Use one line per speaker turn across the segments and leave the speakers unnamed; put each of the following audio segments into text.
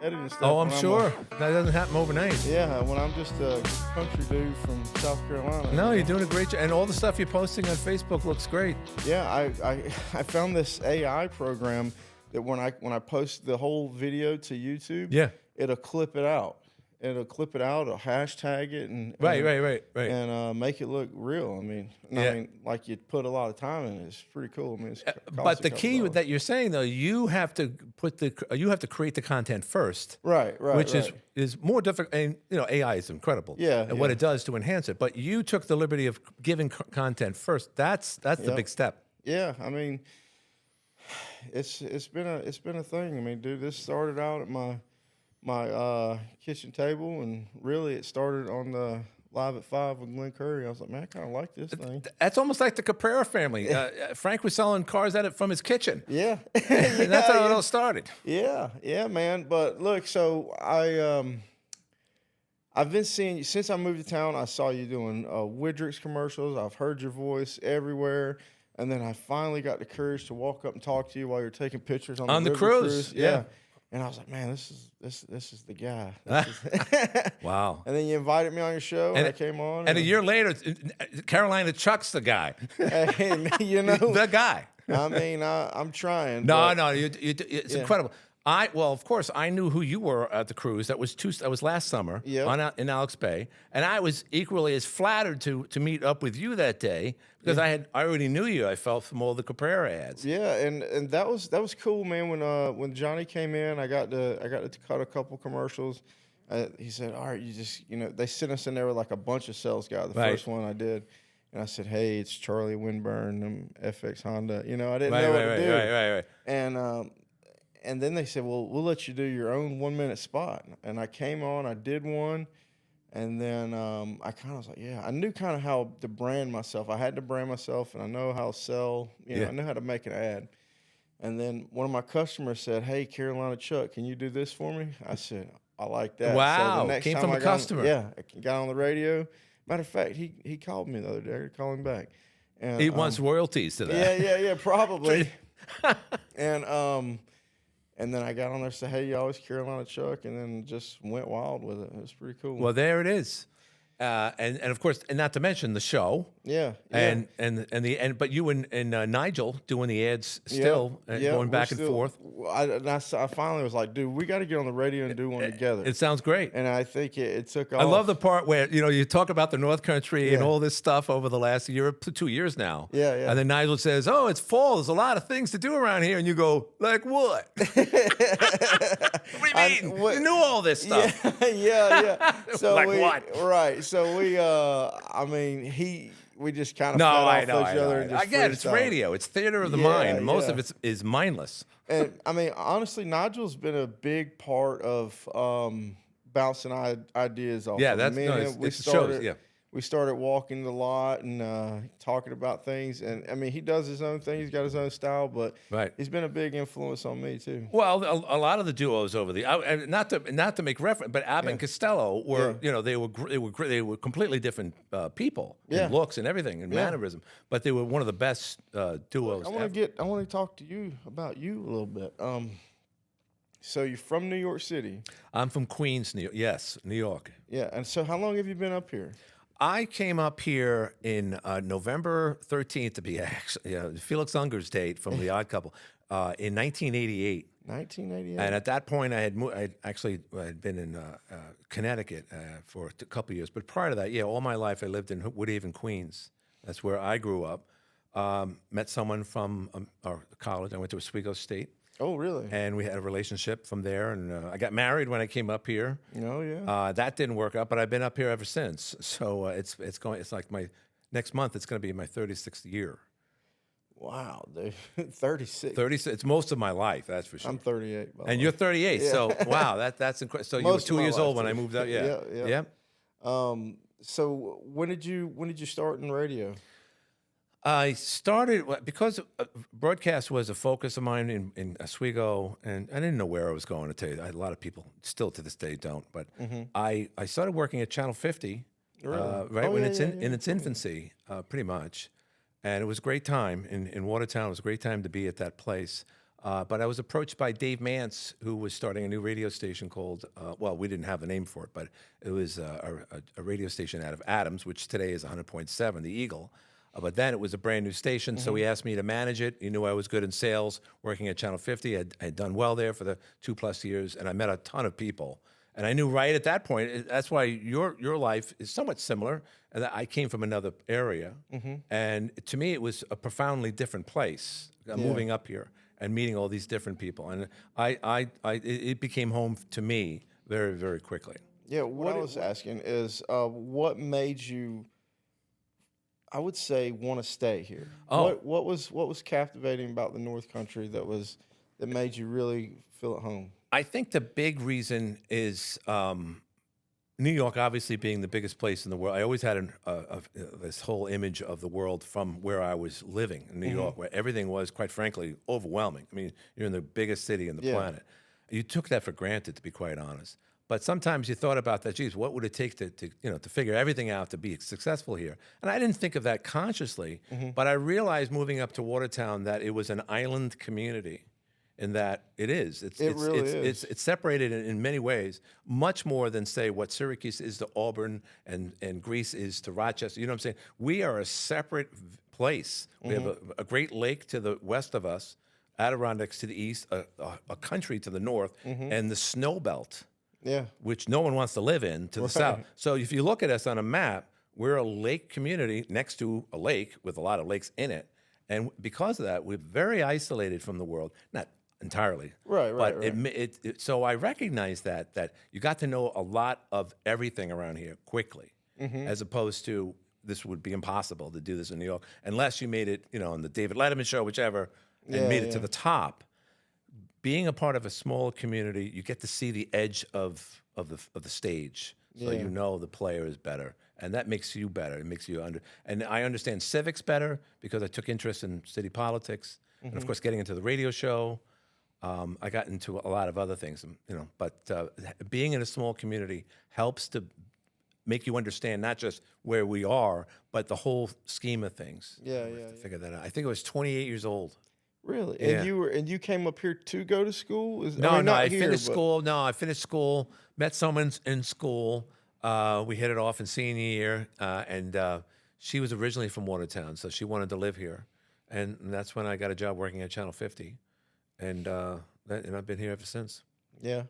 editing stuff.
Oh, I'm
when
sure. That doesn't happen overnight.
Yeah, when I'm just a country dude from South Carolina.
No, you're doing a great job. And all the stuff you're posting on Facebook looks great.
Yeah, I found this AI program that when I post the whole video to YouTube,
Yeah.
it'll clip it out. It'll hashtag it and
Right.
and make it look real. I mean, like you put a lot of time in it. It's pretty cool. I mean,
But the key that you're saying though, you have to create the content first,
right,
which is more difficult. And AI is incredible, and what it does to enhance it. But you took the liberty of giving content first. That's the big step.
Yeah, I mean, it's been a thing. I mean, dude, this started out at my kitchen table, and really it started on the Live at 5 with Glenn Curry. I was like, man, I kind of like this thing.
That's almost like the Caprera family. Frank was selling cars at it from his kitchen.
Yeah.
And that's how it all started.
Yeah, man. But look, so I've been seeing you since I moved to town. I saw you doing Widrix commercials. I've heard your voice everywhere. And then I finally got the courage to walk up and talk to you while you're taking pictures on the
cruise. Yeah.
And I was like, man, this is the guy.
Wow.
And then you invited me on your show, and I came on.
And a year later, Carolina Chuck's the guy.
Hey,
the guy.
I mean, I'm trying.
No, it's incredible. Of course, I knew who you were at the cruise. That was last summer in Alex Bay, and I was equally as flattered to meet up with you that day because I already knew you. I felt from all the Caprera ads.
Yeah, and that was cool, man. When Johnny came in, I got to cut a couple commercials. He said, "All right, you just they sent us in there with like a bunch of sales guys. The first one I did." And I said, "Hey, it's Charlie Winburn, FX Honda." I didn't know what to do.
Right.
And then they said, "Well, we'll let you do your own 1 minute spot." And I came on, I did one, and then I kind of was like, "Yeah," I knew kind of how to brand myself. I had to brand myself, and I know how to sell. I know how to make an ad. And then one of my customers said, "Hey, Carolina Chuck, can you do this for me?" I said, "I like that."
Wow,
so the next
came
time
from a customer.
I got on the radio. Matter of fact, he called me the other day. I got to call him back. And
he wants royalties to that.
Yeah, probably. And then I got on there and said, "Hey, y'all, it's Carolina Chuck," and then just went wild with it. It was pretty cool.
Well, there it is. And of course, and not to mention the show.
Yeah.
But you and Nigel doing the ads still, going back and forth.
I finally was like, dude, we got to get on the radio and do one together.
It sounds great.
And I think it took off.
I love the part where you talk about the North Country and all this stuff over the last year, 2 years now.
Yeah.
And then Nigel says, "Oh, it's fall. There's a lot of things to do around here," and you go, "Like what?" What do you mean? You knew all this stuff.
Yeah. So
like what?
Right. So we just kind of fed off each other. And just
again, it's radio. It's theater of the mind. Most of it is mindless.
And I mean, honestly, Nigel's been a big part of bouncing ideas off.
Yeah,
of me.
It shows. Yeah.
We started walking the lot and talking about things. And, I mean, he does his own thing. He's got his own style, but he's been a big influence on me, too.
Well, a lot of the duos over not to make reference, but Abbott and Costello were, they were completely different people in looks and everything and mannerism, but they were one of the best duos.
I want to talk to you about you a little bit. So you're from New York City.
I'm from Queens, New York. Yes, New York.
Yeah, and so how long have you been up here?
I came up here in November 13th to be Felix Unger's date from The Odd Couple in 1988.
1988.
And at that point, I had been in Connecticut for a couple of years. But prior to that, all my life I lived in Woodhaven, Queens. That's where I grew up. Met someone from our college. I went to Oswego State.
Oh, really?
And we had a relationship from there, and I got married when I came up here.
Oh, yeah.
That didn't work out, but I've been up here ever since. So it's like my next month. It's going to be my 36th year.
Wow, dude, 36.
36. It's most of my life, that's for sure.
I'm 38.
And you're 38. Yeah. So wow, that's incredible. So you were 2 years old when I moved out. Yeah.
So when did you start in radio?
I started because broadcast was a focus of mine in Oswego, and I didn't know where I was going, to tell you. A lot of people still to this day don't, but I started working at Channel 50, when it's in its infancy, pretty much, and it was a great time in Watertown. It was a great time to be at that place. But I was approached by Dave Mance, who was starting a new radio station called, well, we didn't have a name for it, but it was a radio station out of Adams, which today is 100.7, the Eagle. But then it was a brand new station, so he asked me to manage it. He knew I was good in sales, working at Channel 50. I had done well there for the 2+ years, and I met a ton of people. And I knew right at that point, that's why your life is somewhat similar. And I came from another area, and to me, it was a profoundly different place. Moving up here and meeting all these different people, and it became home to me very, very quickly.
Yeah, what I was asking is, what made you, I would say, want to stay here?
Oh.
What was captivating about the North Country that made you really feel at home?
I think the big reason is New York, obviously being the biggest place in the world. I always had this whole image of the world from where I was living in New York, where everything was, quite frankly, overwhelming. I mean, you're in the biggest city in the planet. You took that for granted, to be quite honest. But sometimes you thought about that, geez, what would it take to figure everything out to be successful here? And I didn't think of that consciously, but I realized moving up to Watertown that it was an island community. In that it is. It's separated in many ways, much more than, say, what Syracuse is to Auburn and Greece is to Rochester. You know what I'm saying? We are a separate place. We have a great lake to the west of us, Adirondacks to the east, a country to the north, and the snow belt, which no one wants to live in, to the south. So if you look at us on a map, we're a lake community next to a lake with a lot of lakes in it. And because of that, we're very isolated from the world. Not entirely. Right. So I recognize that you got to know a lot of everything around here quickly, as opposed to this would be impossible to do this in New York unless you made it, on the David Letterman show, whichever, and made it to the top. Being a part of a small community, you get to see the edge of the stage, so you know the player is better, and that makes you better. It makes you and I understand civics better because I took interest in city politics, and of course, getting into the radio show. I got into a lot of other things, but being in a small community helps to make you understand not just where we are, but the whole scheme of things. Figure that out. I think I was 28 years old.
Really?
Yeah.
And you came up here to go to school?
I finished school. No, I finished school. Met someone in school. We hit it off in senior year, and she was originally from Watertown, so she wanted to live here, and that's when I got a job working at Channel 50. And I've been here ever since.
Yeah.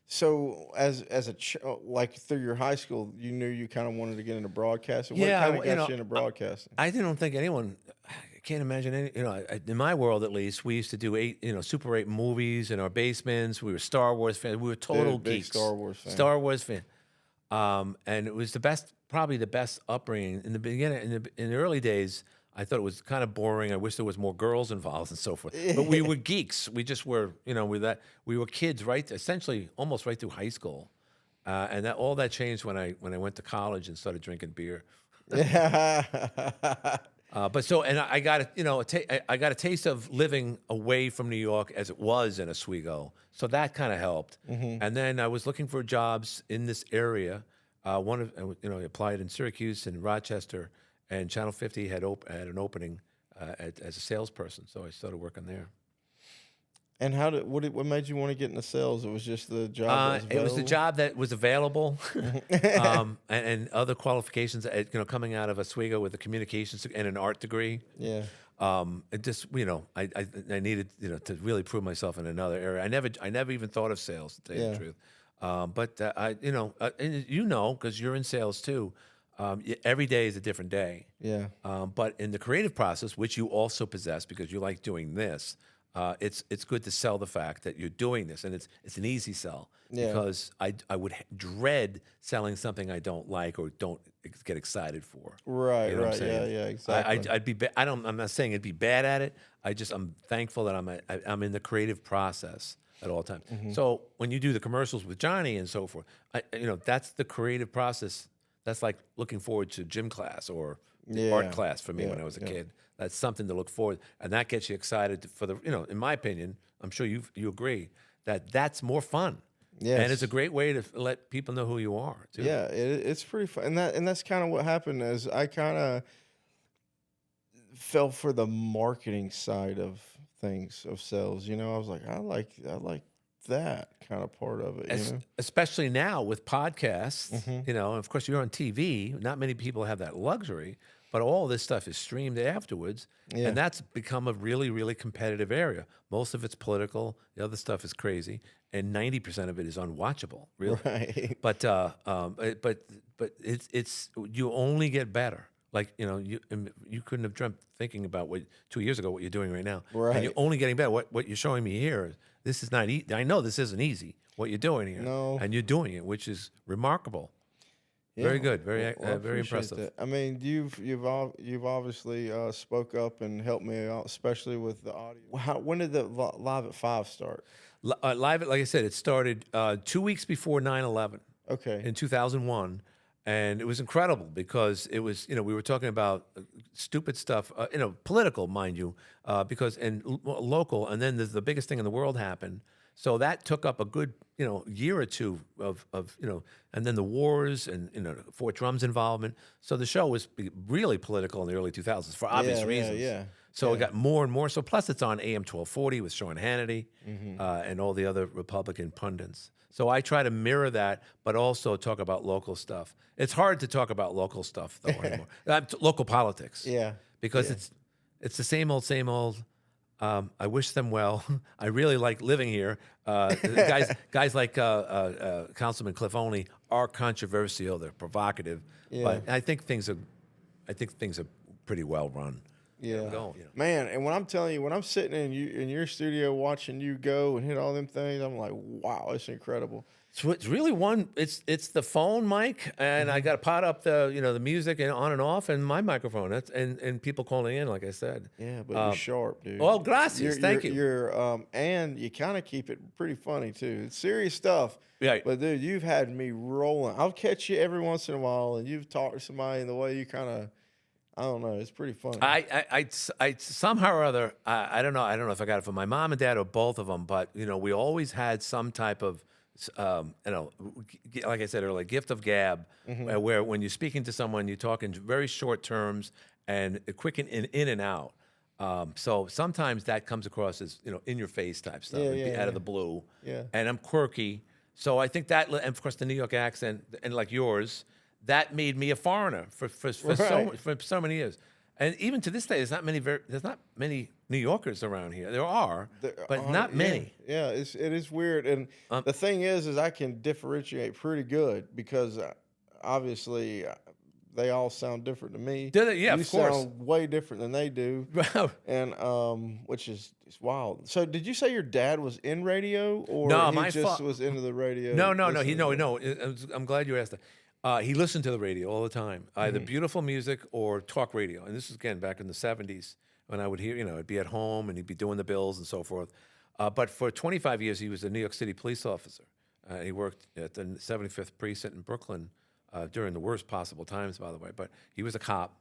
So like through your high school, you knew you kind of wanted to get into broadcasting. What kind of got you into broadcasting?
I didn't think anyone. I can't imagine any. In my world at least, we used to do Super 8 movies in our basements. We were Star Wars fans. We were total geeks.
Star Wars fan.
Star Wars fan. And it was probably the best upbringing in the beginning. In the early days, I thought it was kind of boring. I wish there was more girls involved and so forth. But we were geeks. We just were, we were kids, essentially almost right through high school. And all that changed when I went to college and started drinking beer. I got I got a taste of living away from New York as it was in Oswego. So that kind of helped. And then I was looking for jobs in this area. I applied in Syracuse and Rochester. And Channel 50 had an opening as a salesperson, so I started working there.
And what made you want to get into sales? It was just the job that was available?
It was the job that was available, and other qualifications. Coming out of Oswego with a communications and an art degree.
Yeah.
It just I needed to really prove myself in another area. I never even thought of sales, to tell you the truth. But because you're in sales too. Every day is a different day.
Yeah.
But in the creative process, which you also possess because you like doing this, it's good to sell the fact that you're doing this, and it's an easy sell. Because I would dread selling something I don't like or don't get excited for.
Right.
You know what I'm saying?
Yeah. Exactly.
I'd be. I'm not saying I'd be bad at it. I'm thankful that I'm in the creative process at all times. So when you do the commercials with Johnny and so forth, that's the creative process. That's like looking forward to gym class or art class for me when I was a kid. That's something to look forward, and that gets you excited for in my opinion, I'm sure you agree that's more fun. Yes. And it's a great way to let people know who you are too.
Yeah, it's pretty fun, and that's kind of what happened. Is I kind of fell for the marketing side of things of sales. I was like, I like that kind of part of it.
Especially now with podcasts,
Mm-hmm.
and of course you're on TV. Not many people have that luxury, but all this stuff is streamed afterwards,
Yeah.
and that's become a really, really competitive area. Most of it's political. The other stuff is crazy, and 90% of it is unwatchable. Really,
Right.
but but it's you only get better. Like you couldn't have dreamt thinking about what 2 years ago what you're doing right now, and you're
Right.
only getting better. What you're showing me here, this is not. I know this isn't easy. What you're doing here,
No.
and you're doing it, which is remarkable. Very
Yeah.
good. Very
Well, I
very
appreciate
impressive.
that. I mean, you've obviously spoke up and helped me out, especially with the audio. When did the Live at 5 start?
Live, like I said, it started 2 weeks before 9/11
Okay.
in 2001. And it was incredible because it was, we were talking about stupid stuff, political, mind you, local. And then the biggest thing in the world happened. So that took up a good, year or two of and then the wars and, Fort Drum's involvement. So the show was really political in the early 2000s for obvious
Yeah,
reasons.
yeah.
So it
Yeah.
got more and more. So plus it's on AM 1240 with Sean Hannity and all the other Republican pundits. So I try to mirror that, but also talk about local stuff. It's hard to talk about local stuff though anymore. Local politics.
Yeah.
Because
Yeah.
it's the same old, same old. I wish them well. I really like living here. Guys like Councilman Cliff Only are controversial. They're provocative, but I think things are pretty well run.
Yeah.
Going,
Man, and when I'm telling you, when I'm sitting in your studio watching you go and hit all them things, I'm like, wow, it's incredible.
So it's really it's the phone mic, and I got to pot up the music and on and off, and my microphone. That's and people calling in, like I said.
Yeah, but you're sharp, dude.
Oh, gracias. Thank you.
You're and you kind of keep it pretty funny too. It's serious stuff.
Right.
But dude, you've had me rolling. I'll catch you every once in a while, and you've talked to somebody in the way you kind of. I don't know. It's pretty funny.
I somehow or other, I don't know. I don't know if I got it from my mom and dad or both of them, but we always had some type of, like I said earlier, gift of gab, where when you're speaking to someone, you talk in very short terms and quick in and out. So sometimes that comes across as in your face type stuff, out of the blue.
Yeah.
And I'm quirky, so I think that, and of course the New York accent, and like yours. That made me a foreigner for so many years, and even to this day, there's not many New Yorkers around here. There are, but not many.
Yeah, it is weird, and the thing is I can differentiate pretty good because obviously they all sound different to me.
Do they? Yeah,
you
of course.
sound way different than they do, and which is wild. So, did you say your dad was in radio, or
No,
he just was into the radio?
No. I'm glad you asked that. He listened to the radio all the time, either beautiful music or talk radio. And this is, again, back in the 70s when I would hear, I'd be at home and he'd be doing the bills and so forth. But for 25 years, he was a New York City police officer. He worked at the 75th Precinct in Brooklyn during the worst possible times, by the way. But he was a cop,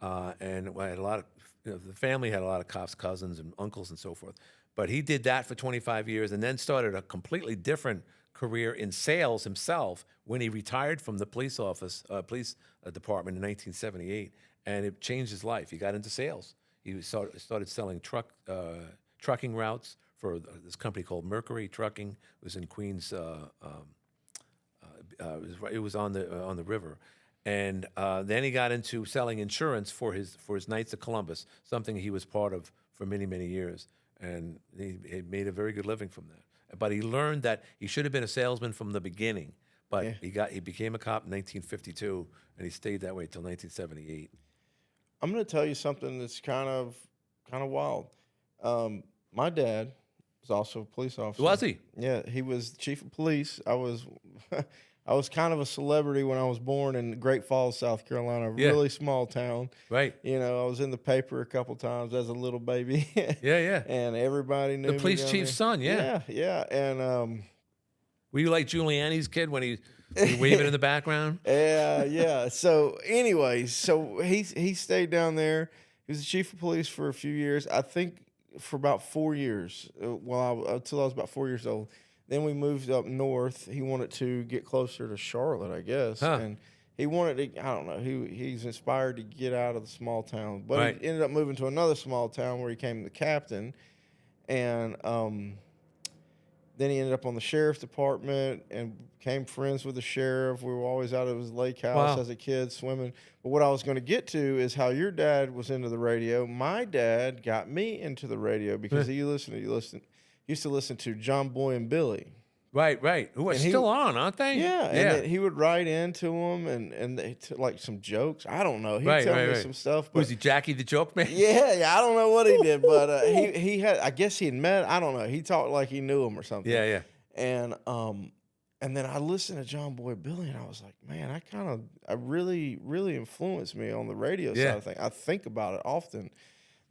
and I had a lot of, the family had a lot of cops, cousins and uncles and so forth. But he did that for 25 years and then started a completely different career in sales himself when he retired from the police department in 1978, and it changed his life. He got into sales. He started selling trucking routes for this company called Mercury Trucking. It was in Queens. It was on the river, and then he got into selling insurance for his Knights of Columbus, something he was part of for many years, and he made a very good living from that. But he learned that he should have been a salesman from the beginning. But he became a cop in 1952, and he stayed that way until 1978.
I'm going to tell you something that's kind of wild. My dad was also a police officer.
Was he?
Yeah, he was chief of police. I was I was kind of a celebrity when I was born in Great Falls, South Carolina, a really small town.
Right.
I was in the paper a couple times as a little baby.
Yeah.
And everybody knew
The
me
police
down
chief's
there.
son, yeah.
Yeah. And
were you like Giuliani's kid when he waving in the background?
yeah. So anyway, he stayed down there. He was the chief of police for a few years. I think for about 4 years. Until I was about 4 years old. Then we moved up north. He wanted to get closer to Charlotte, I guess, and he wanted to. I don't know. He's inspired to get out of the small town, but he ended up moving to another small town where he became the captain. And then he ended up on the sheriff's department and became friends with the sheriff. We were always out at his lake house
Wow.
as a kid swimming. But what I was going to get to is how your dad was into the radio. My dad got me into the radio because he used to listen to John Boy and Billy.
Right. Who are
And he-
still on, aren't they?
Yeah, and then he would write into them and they like some jokes. I don't know. He'd tell me some stuff. But
Was he Jackie the Joke Man?
yeah, I don't know what he did, but he had. I guess he had met. I don't know. He talked like he knew him or something.
Yeah.
And then I listened to John Boy Billy, and I was like, man, I really influenced me on the radio side of things. I think about it often.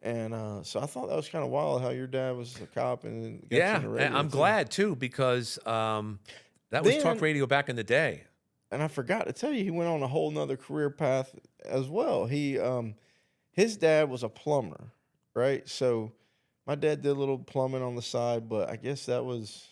And so I thought that was kind of wild how your dad was a cop and got you into radio
and I'm
too.
glad too because that was talk radio back in the day.
And I forgot to tell you, he went on a whole nother career path as well. His dad was a plumber, right? So my dad did a little plumbing on the side, but I guess that was,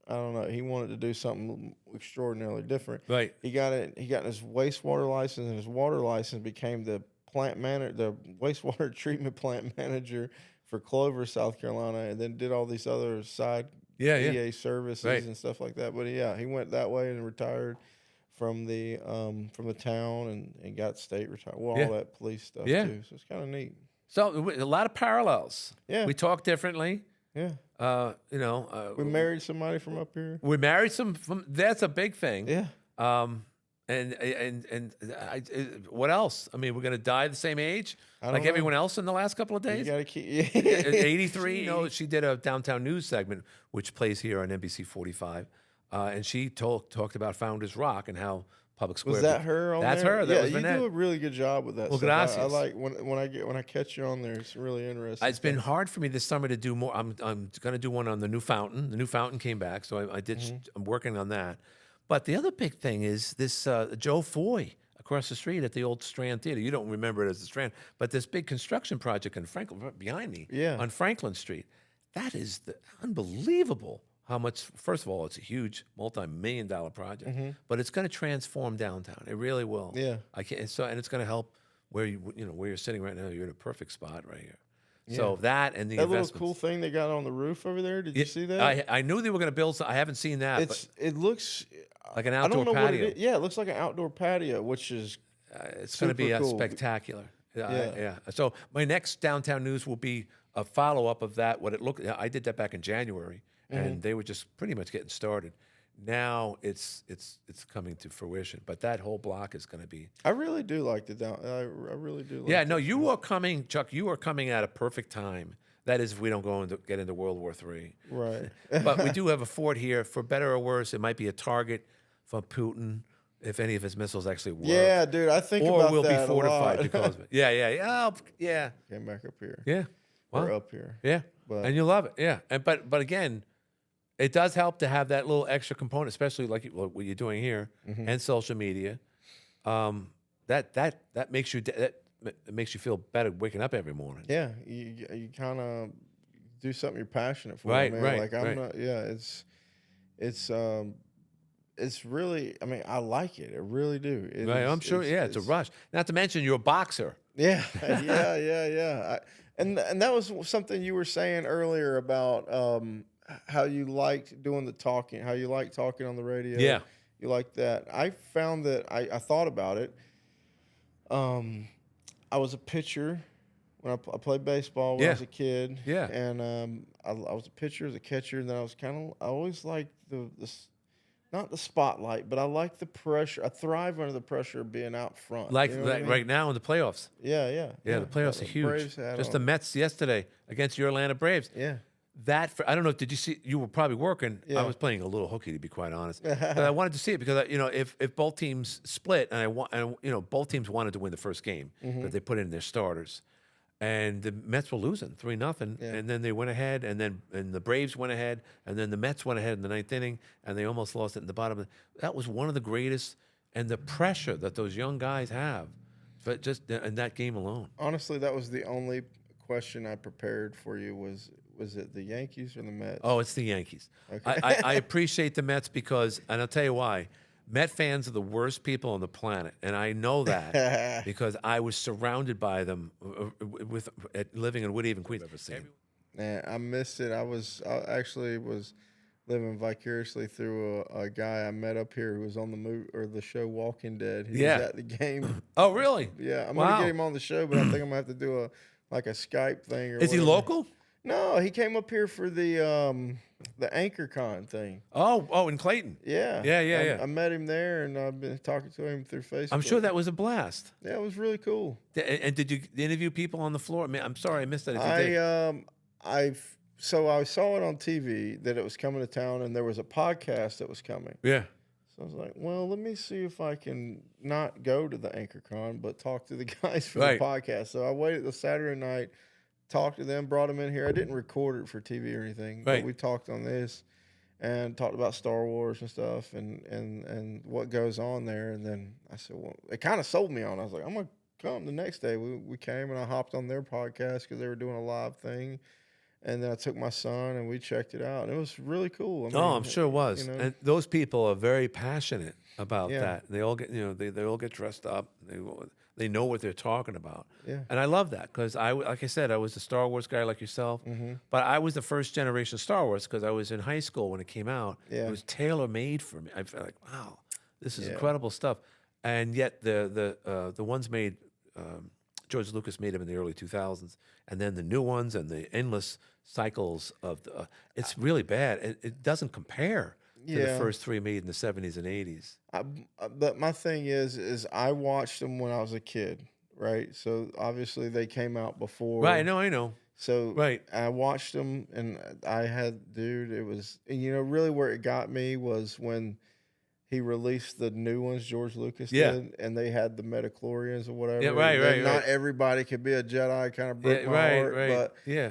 I don't know. He wanted to do something extraordinarily different.
Right.
He got his wastewater license, and his water license became the wastewater treatment plant manager for Clover, South Carolina, and then did all these other side EA services and stuff like that. But yeah, he went that way and retired from the town and got state retired. Well, all that police stuff too. So it's kind of neat.
So a lot of parallels.
Yeah.
We talk differently.
Yeah. We married somebody from up here.
We married from. That's a big thing.
Yeah.
What else? I mean, we're gonna die the same age like
know.
everyone else in the last couple of
You
days.
got to keep.
83. No, she did a downtown news segment which plays here on NBC 45, and she talked about Founders Rock and how Public Square.
Was that her on
That's
there?
her. That
yeah,
was
you
Vanette.
do a really good job with that
Well,
stuff. I
gracias.
like when I catch you on there. It's really interesting.
It's been hard for me this summer to do more. I'm going to do one on the new fountain. The new fountain came back, so I did. I'm working on that. But the other big thing is this Joe Foy across the street at the old Strand Theater. You don't remember it as the Strand, but this big construction project in Franklin, right behind me, on Franklin Street. That is unbelievable how much. First of all, it's a huge multi-million-dollar project, but it's going to transform downtown. It really will.
Yeah.
And it's going to help where where you're sitting right now. You're in a perfect spot right here. So that and the
that little
investments.
cool thing they got on the roof over there. Did you see that?
I knew they were going to build. I haven't seen that.
It looks
like an
I
outdoor
don't know
patio.
what it is. Yeah, it looks like an outdoor patio, which is
It's going to be
super cool.
spectacular.
Yeah.
So my next downtown news will be a follow up of that. What it looked. I did that back in January, and they were just pretty much getting started. Now it's coming to fruition, but that whole block is going to be.
I really do like the down. I really do. Like
Yeah, no, you are coming, Chuck. You are coming at a perfect time. That is, if we don't get into World War III.
Right.
But we do have a fort here, for better or worse. It might be a target for Putin if any of his missiles actually work.
Yeah, dude. I think
or
about
we'll
that
be fortified
a lot.
because of it. Yeah.
Came back up here.
Yeah.
Or
Well,
up here.
yeah.
But-
And you love it. Yeah. And but again, it does help to have that little extra component, especially like what you're doing here and social media. That makes you it makes you feel better waking up every morning.
Yeah, you kind of do something you're passionate for,
Right,
man.
right,
Like I'm
right.
not. Yeah, it's really. I mean, I like it. I really do. It
Right,
is-
I'm sure. Yeah, it's a rush. Not to mention you're a boxer.
Yeah, yeah. And that was something you were saying earlier about how you liked doing the talking, how you like talking on the radio.
Yeah.
You like that. I found that I thought about it. I was a pitcher when I played baseball when I was a kid.
Yeah.
And I was a pitcher, as a catcher, and then I always liked not the spotlight, but I like the pressure. I thrive under the pressure of being out front.
Like
You know what I mean?
right now in the playoffs.
Yeah.
Yeah, the playoffs are huge.
Braves had
Just
on.
the Mets yesterday against your Atlanta Braves.
Yeah.
I don't know. Did you see? You were probably working.
Yeah.
I was playing a little hooky, to be quite honest. But I wanted to see it because if both teams split, and both teams wanted to win the first game, but they put in their starters, and the Mets were losing 3-0, and then they went ahead, and the Braves went ahead, and then the Mets went ahead in the ninth inning, and they almost lost it in the bottom. That was one of the greatest, and the pressure that those young guys have, but just in that game alone.
Honestly, that was the only question I prepared for you was it the Yankees or the Mets?
Oh, it's the Yankees.
Okay.
I appreciate the Mets because, and I'll tell you why. Met fans are the worst people on the planet, and I know that because I was surrounded by them living in Woodhaven, Queens.
And I missed it. I actually was living vicariously through a guy I met up here who was on the movie or the show Walking Dead. He
Yeah.
was at the game.
Oh, really?
Yeah, I'm
Wow.
gonna get him on the show, but I think I'm gonna have to do a Skype thing. Or
Is he
whatever.
local?
No, he came up here for the AnchorCon thing.
Oh, in Clayton.
Yeah,
Yeah.
I met him there, and I've been talking to him through Facebook.
I'm sure that was a blast.
Yeah, it was really cool.
And did you interview people on the floor? I mean, I'm sorry I missed that. If you did.
So I saw it on TV that it was coming to town, and there was a podcast that was coming.
Yeah.
So I was like, well, let me see if I can not go to the AnchorCon, but talk to the guys for
Right.
the podcast. So I waited till Saturday night, talked to them, brought them in here. I didn't record it for TV or anything,
Right.
but we talked on this and talked about Star Wars and stuff and what goes on there. And then I said, well, it kind of sold me on. I was like, I'm going to come the next day. We came and I hopped on their podcast because they were doing a live thing. And then I took my son and we checked it out. And it was really cool. I mean,
I'm sure it was.
you know.
And those people are very passionate about
Yeah.
that. They all get, they all get dressed up. They know what they're talking about.
Yeah.
And I love that because like I said, I was a Star Wars guy like yourself, but I was the first generation Star Wars because I was in high school when it came out.
Yeah.
It was tailor made for me. I felt like, wow, this is
Yeah.
incredible stuff. And yet the ones made, George Lucas made them in the early 2000s, and then the new ones and the endless cycles of it's really bad. It doesn't compare to the
Yeah.
first three made in the 70s and 80s.
But my thing is I watched them when I was a kid, right? So obviously they came out before.
Right, no, I know.
So
Right.
I watched them, and it was, and really where it got me was when he released the new ones, George Lucas
Yeah.
did, and they had the Metachlorians or whatever.
Yeah, right,
Then
right,
Not
right.
everybody could be a Jedi, kind of broke
Yeah,
my
right,
heart.
right. Yeah.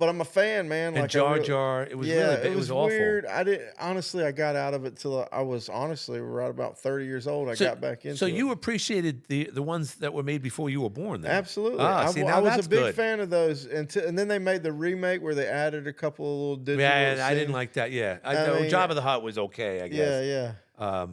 But I'm a fan, man.
And
Like
Jar
I really-
Jar, it was
yeah,
really bad. It was awful.
weird. I got out of it till I was honestly right about 30 years old. I got back into it.
So you appreciated the ones that were made before you were born then?
Absolutely.
See,
I
now
was
that's
a big
good.
fan of those, and then they made the remake where they added a couple of little digital.
Yeah, I didn't
scenes.
like that. Yeah,
I mean,
Jabba the Hutt was okay, I guess.
Yeah.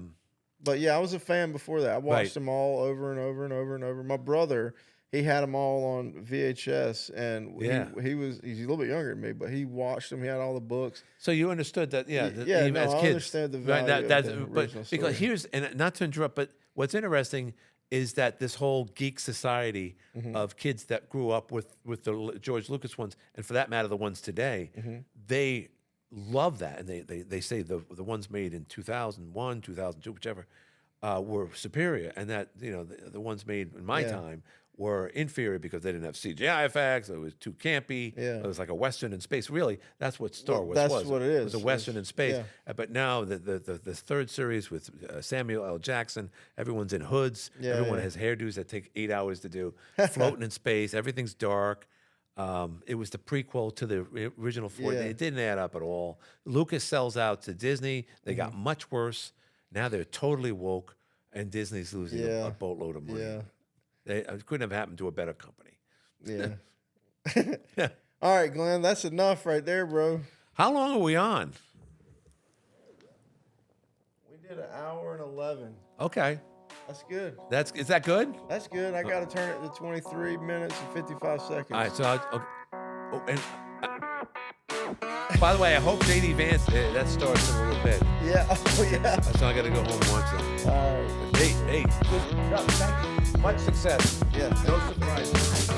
But yeah, I was a fan before that. I watched
Right.
them all over and over and over and over. My brother, he had them all on VHS, and
Yeah.
he's a little bit younger than me, but he watched them. He had all the books.
So you understood that,
Yeah,
even
no,
as
I
kids,
understand the
right?
value of
That's
the
but
original
because
story.
and not to interrupt, but what's interesting is that this whole geek society
Mm-hmm.
of kids that grew up with the George Lucas ones, and for that matter, the ones today, they love that, and they say the ones made in 2001, 2002, whichever, were superior, and that the ones made in my
Yeah.
time were inferior because they didn't have CGI effects. It was too campy.
Yeah.
It was like a Western in space. Really, that's what Star Wars
that's
was.
what it
It was
is.
a Western in space.
Yeah.
But now the third series with Samuel L. Jackson, everyone's in hoods.
Yeah,
Everyone
yeah.
has hairdos that take 8 hours to do. Floating in space. Everything's dark. It was the prequel to the original four.
Yeah.
It didn't add up at all. Lucas sells out to Disney. They got
Mm-hmm.
much worse. Now they're totally woke, and Disney's losing
Yeah.
a boatload of money.
Yeah.
It couldn't have happened to a better company.
Yeah. All right, Glenn, that's enough right there, bro.
How long are we on?
We did 1 hour and 11.
Okay.
That's good.
Is that good?
That's good. I got to turn it to 23 minutes and 55 seconds.
All right, so by the way, I hope JD Vance that starts in a little bit.
Yeah. Oh, yeah.
So I got to go home and watch that.
All right.
Hey, good. Thank you. Much success.
Yeah.
No surprise.